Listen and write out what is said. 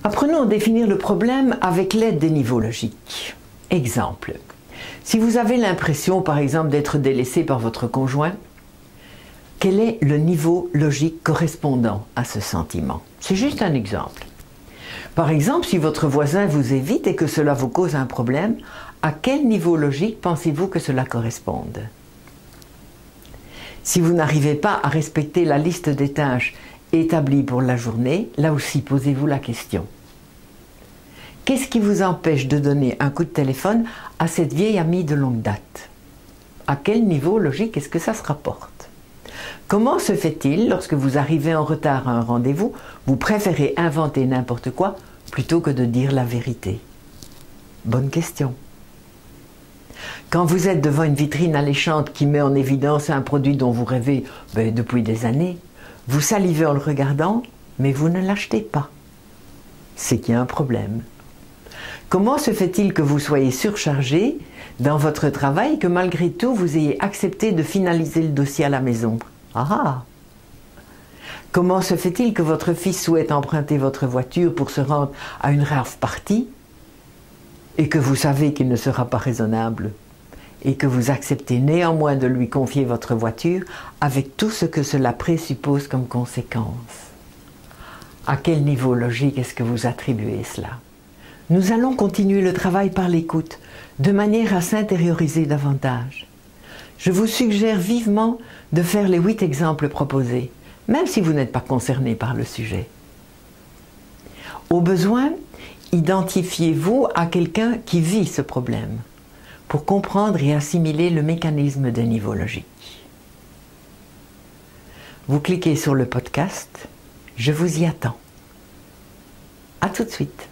Apprenons à définir le problème avec l'aide des niveaux logiques. Exemple. Si vous avez l'impression, par exemple, d'être délaissé par votre conjoint, quel est le niveau logique correspondant à ce sentiment? C'est juste un exemple. Par exemple, si votre voisin vous évite et que cela vous cause un problème, à quel niveau logique pensez-vous que cela corresponde? Si vous n'arrivez pas à respecter la liste des tâches établie pour la journée, là aussi posez-vous la question. Qu'est-ce qui vous empêche de donner un coup de téléphone à cette vieille amie de longue date? À quel niveau logique est-ce que ça se rapporte? Comment se fait-il, lorsque vous arrivez en retard à un rendez-vous, vous préférez inventer n'importe quoi plutôt que de dire la vérité? Bonne question. Quand vous êtes devant une vitrine alléchante qui met en évidence un produit dont vous rêvez depuis des années, vous salivez en le regardant, mais vous ne l'achetez pas. C'est qu'il y a un problème. Comment se fait-il que vous soyez surchargé dans votre travail et que malgré tout vous ayez accepté de finaliser le dossier à la maison? Ah! Comment se fait-il que votre fils souhaite emprunter votre voiture pour se rendre à une rave party et que vous savez qu'il ne sera pas raisonnable et que vous acceptez néanmoins de lui confier votre voiture avec tout ce que cela présuppose comme conséquence? À quel niveau logique est-ce que vous attribuez cela? Nous allons continuer le travail par l'écoute, de manière à s'intérioriser davantage. Je vous suggère vivement de faire les 8 exemples proposés, même si vous n'êtes pas concerné par le sujet. Au besoin, identifiez-vous à quelqu'un qui vit ce problème, pour comprendre et assimiler le mécanisme des niveaux logiques. Vous cliquez sur le podcast, je vous y attends. À tout de suite.